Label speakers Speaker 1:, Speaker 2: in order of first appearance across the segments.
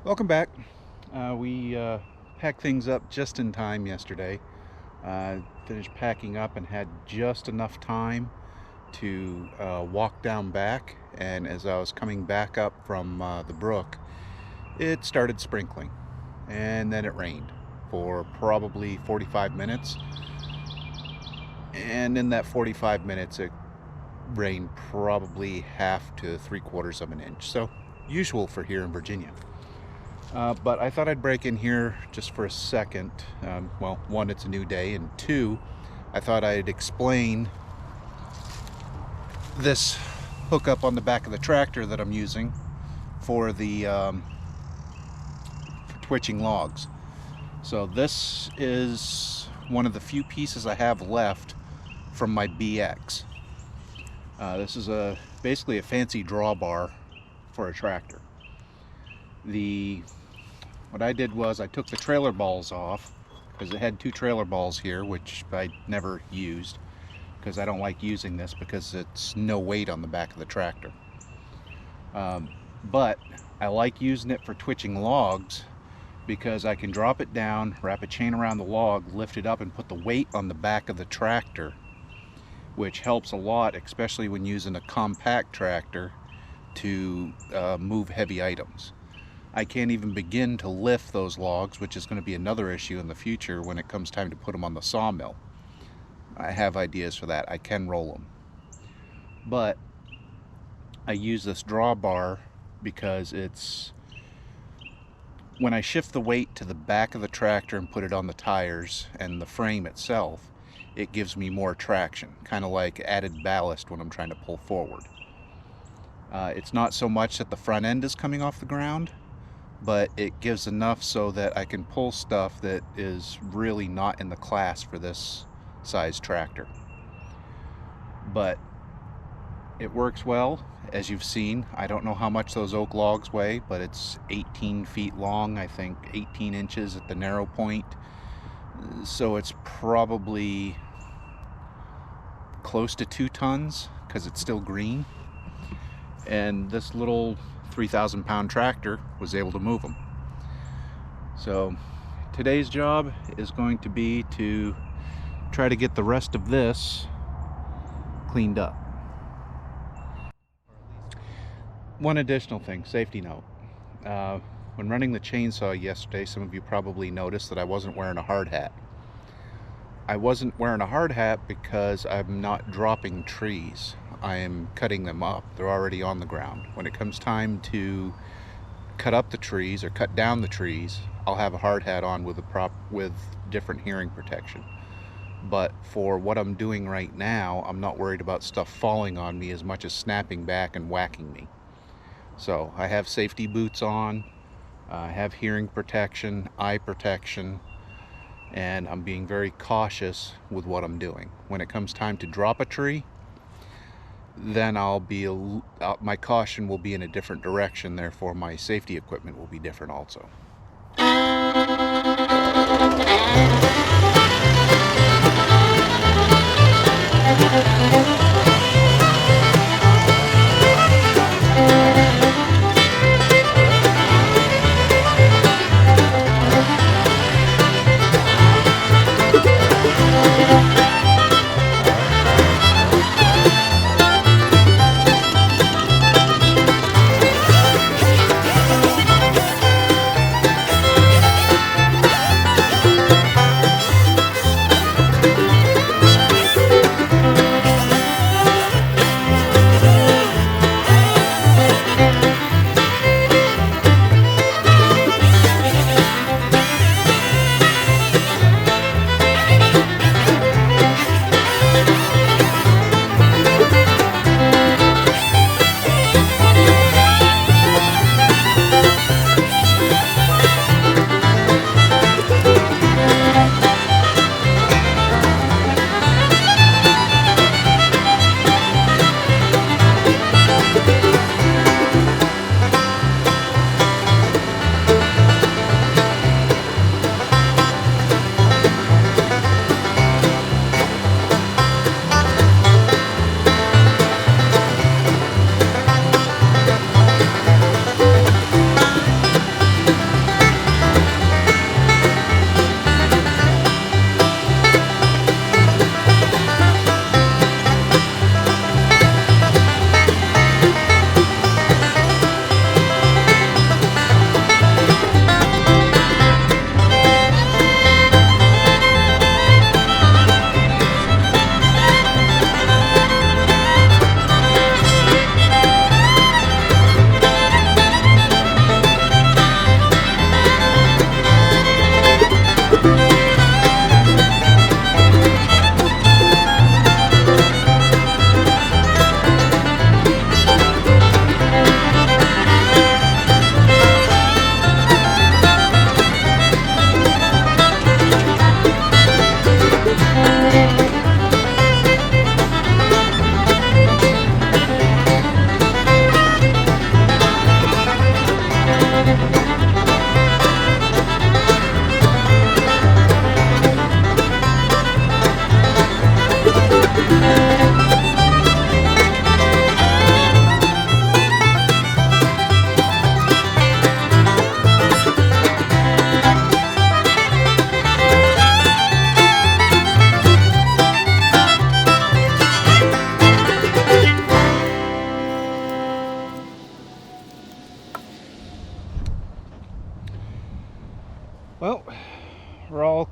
Speaker 1: Welcome back. We packed things up just in time yesterday. Finished packing up and had just enough time to walk down back. And as I was coming back up from the brook, it started sprinkling. And then it rained for probably 45 minutes. And in that 45 minutes, it rained probably half to 3/4 of an inch. So, usual for here in Virginia. But I thought I'd break in here just for a second. Well, one, it's a new day, and two, I thought I'd explain this hookup on the back of the tractor that I'm using for the for twitching logs. So this is one of the few pieces I have left from my BX. This is basically a fancy drawbar for a tractor. What I did was I took the trailer balls off because it had two trailer balls here, which I never used because I don't like using this because it's no weight on the back of the tractor. But I like using it for twitching logs because I can drop it down, wrap a chain around the log, lift it up, and put the weight on the back of the tractor, which helps a lot, especially when using a compact tractor to move heavy items. I can't even begin to lift those logs, which is going to be another issue in the future when it comes time to put them on the sawmill. I have ideas for that. I can roll them. But I use this drawbar because when I shift the weight to the back of the tractor and put it on the tires and the frame itself, it gives me more traction, kind of like added ballast when I'm trying to pull forward. It's not so much that the front end is coming off the ground, but it gives enough so that I can pull stuff that is really not in the class for this size tractor. But it works well, as you've seen. I don't know how much those oak logs weigh, but it's 18 feet long, I think 18 inches at the narrow point. So it's probably close to 2 tons because it's still green. And this little 3,000 pound tractor was able to move them. So today's job is going to be to try to get the rest of this cleaned up. One additional thing, safety note. When running the chainsaw yesterday, some of you probably noticed that I wasn't wearing a hard hat. I wasn't wearing a hard hat because I'm not dropping trees. I am cutting them up. They're already on the ground. When it comes time to cut up the trees or cut down the trees, I'll have a hard hat on with different hearing protection. But for what I'm doing right now, I'm not worried about stuff falling on me as much as snapping back and whacking me. So I have safety boots on, I have hearing protection, eye protection, and I'm being very cautious with what I'm doing. When it comes time to drop a tree, then my caution will be in a different direction, therefore my safety equipment will be different also.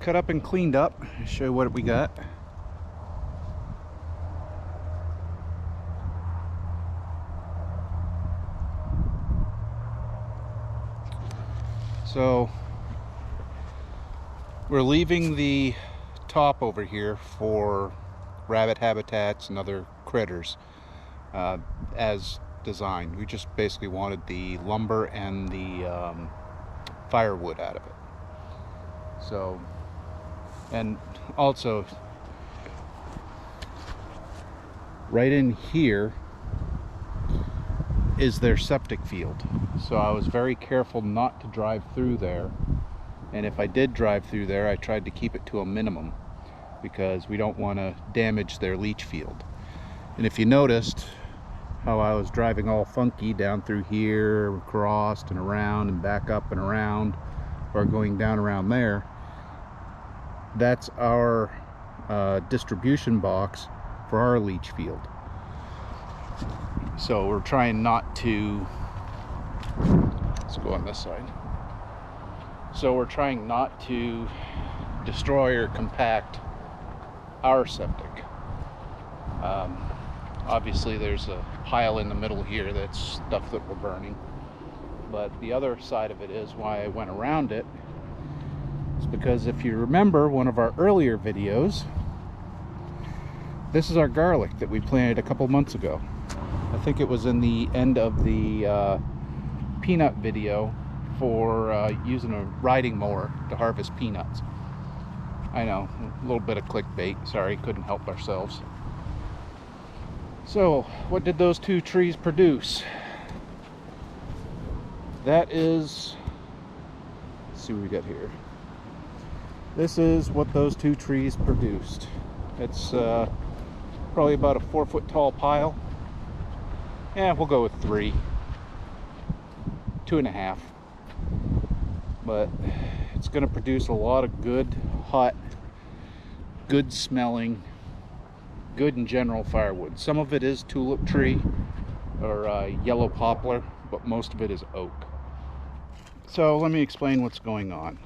Speaker 1: cut up and cleaned up. Show you what we got. So we're leaving the top over here for rabbit habitats and other critters as designed. We just basically wanted the lumber and the firewood out of it. So, and also right in here is their septic field. So I was very careful not to drive through there. And if I did drive through there, I tried to keep it to a minimum because we don't want to damage their leach field. And if you noticed how I was driving all funky down through here, across and around and back up and around, or going down around there, that's our distribution box for our leach field. So we're trying not to, let's go on this side. So we're trying not to destroy or compact our septic. Obviously there's a pile in the middle here that's stuff that we're burning, but the other side of it is why I went around it is because if you remember one of our earlier videos, this is our garlic that we planted a couple months ago. I think it was in the end of the peanut video for using a riding mower to harvest peanuts. I know, a little bit of clickbait, sorry, couldn't help ourselves. So, what did those two trees produce? That is, let's see what we got here. This is what those two trees produced. It's probably about a 4-foot tall pile. Yeah, we'll go with 3. 2.5. But it's going to produce a lot of good, hot, good smelling, good in general firewood. Some of it is tulip tree or yellow poplar, but most of it is oak. So let me explain what's going on.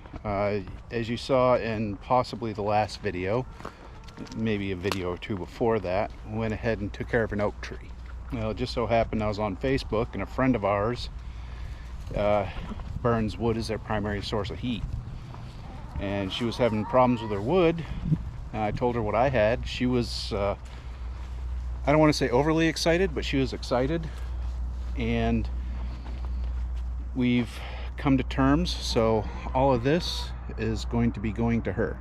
Speaker 1: As you saw in possibly the last video, maybe a video or two before that, went ahead and took care of an oak tree. Well, it just so happened I was on Facebook and a friend of ours burns wood as their primary source of heat, and she was having problems with her wood, and I told her what I had. She was I don't want to say overly excited, but she was excited, and we've come to terms. So all of this is going to be going to her.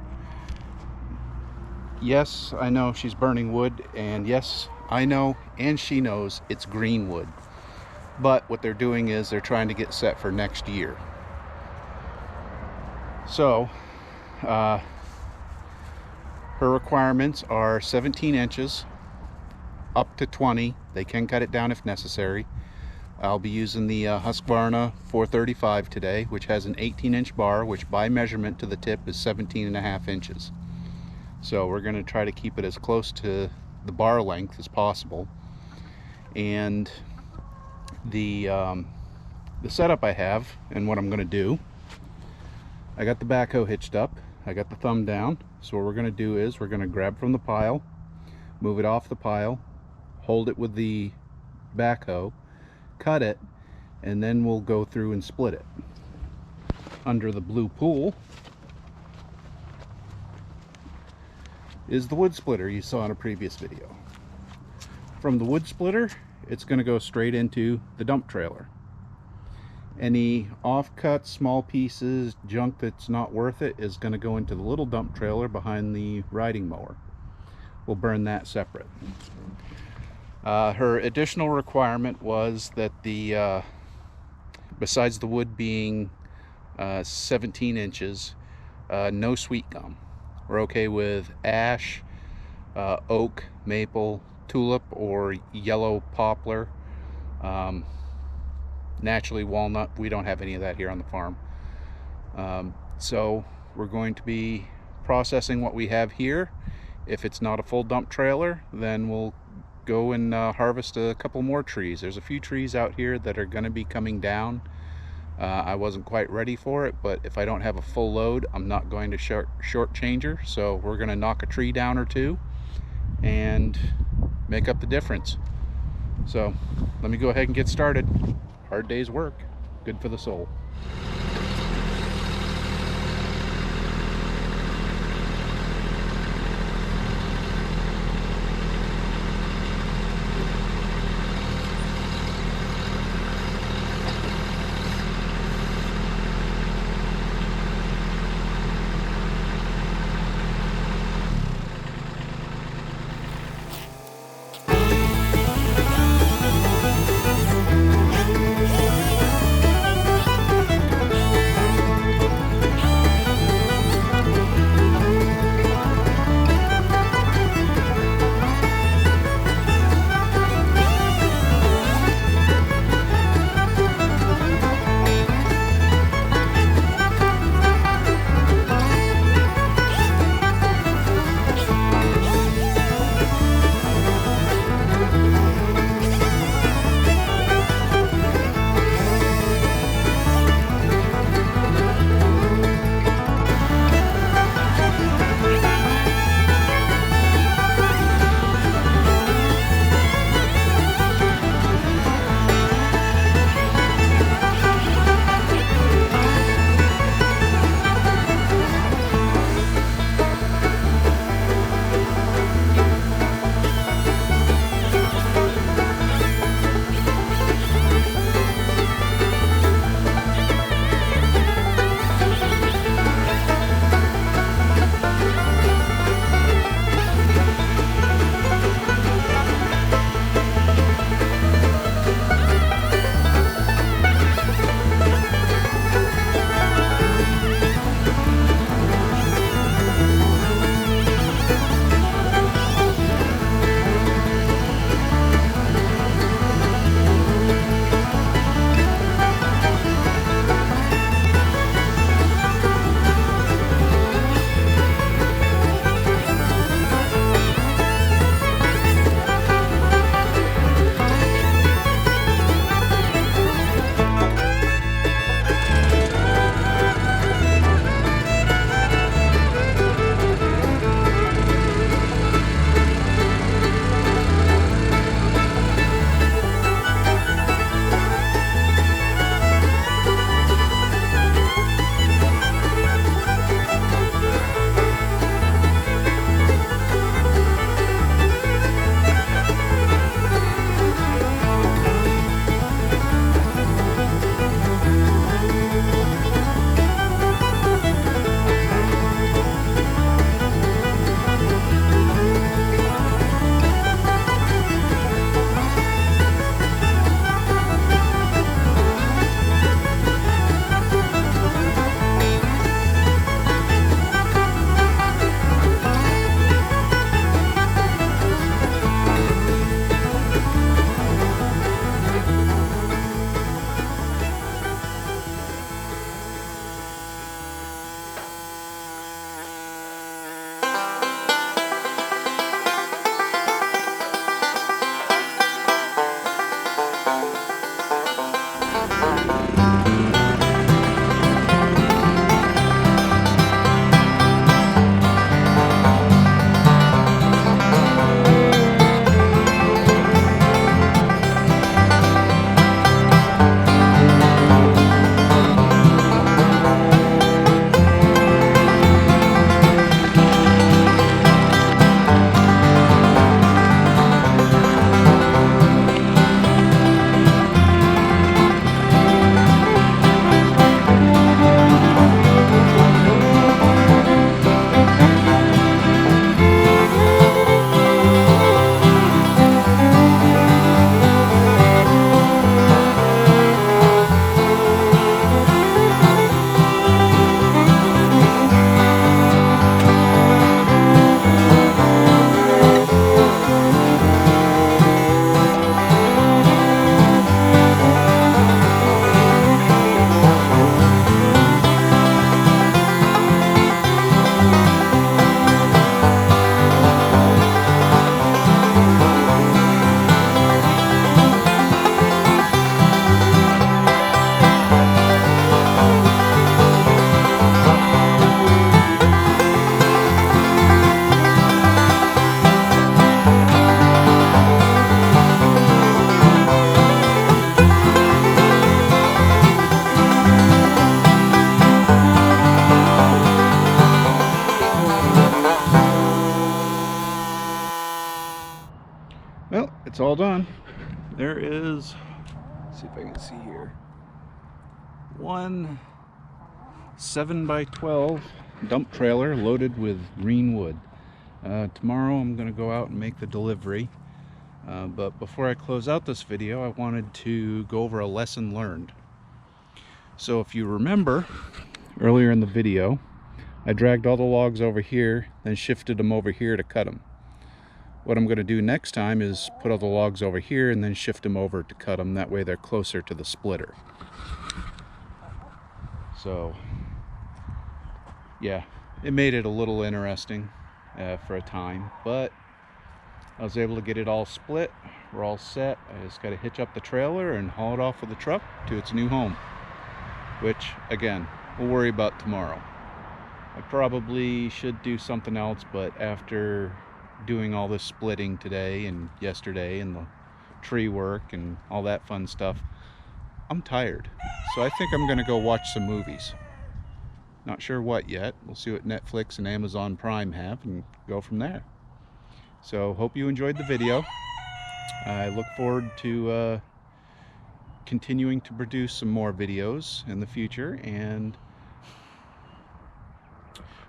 Speaker 1: Yes, I know she's burning wood, and yes, I know and she knows it's green wood. But what they're doing is they're trying to get set for next year. So her requirements are 17 inches up to 20. They can cut it down if necessary. I'll be using the Husqvarna 435 today, which has an 18-inch bar, which by measurement to the tip is 17.5 inches. So we're going to try to keep it as close to the bar length as possible. And the setup I have and what I'm going to do, I got the backhoe hitched up, I got the thumb down. So what we're going to do is we're going to grab from the pile, move it off the pile, hold it with the backhoe, cut it, and then we'll go through and split it. Under the blue pool is the wood splitter you saw in a previous video. From the wood splitter, it's going to go straight into the dump trailer. Any offcuts, small pieces, junk that's not worth it is going to go into the little dump trailer behind the riding mower. We'll burn that separate. Her additional requirement was that the besides the wood being 17 inches, no sweet gum. We're okay with ash, oak, maple, tulip, or yellow poplar. Naturally walnut, we don't have any of that here on the farm. So we're going to be processing what we have here. If it's not a full dump trailer, then we'll go and harvest a couple more trees. There's a few trees out here that are going to be coming down I wasn't quite ready for it, but if I don't have a full load, I'm not going to shortchange her. So we're going to knock a tree down or two and make up the difference. So let me go ahead and get started. Hard day's work, good for the soul. It's all done. There is, let's see if I can see here, one 7x12 dump trailer loaded with green wood. Tomorrow I'm going to go out and make the delivery. But before I close out this video, I wanted to go over a lesson learned. So if you remember, earlier in the video, I dragged all the logs over here, then shifted them over here to cut them. What I'm going to do next time is put all the logs over here and then shift them over to cut them. That way they're closer to the splitter. So, yeah, it made it a little interesting for a time, but I was able to get it all split. We're all set. I just got to hitch up the trailer and haul it off with the truck to its new home, which, again, we'll worry about tomorrow. I probably should do something else, but after doing all this splitting today and yesterday and the tree work and all that fun stuff, I'm tired. So I think I'm going to go watch some movies. Not sure what yet. We'll see what Netflix and Amazon Prime have and go from there. So hope you enjoyed the video. I look forward to continuing to produce some more videos in the future, and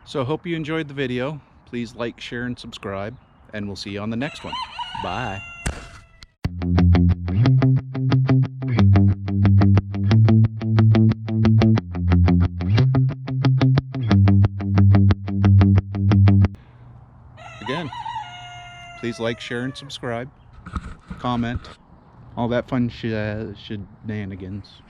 Speaker 1: so hope you enjoyed the video. Please like, share, and subscribe, and we'll see you on the next one. Bye. Again, please like, share, and subscribe, comment, all that fun shenanigans.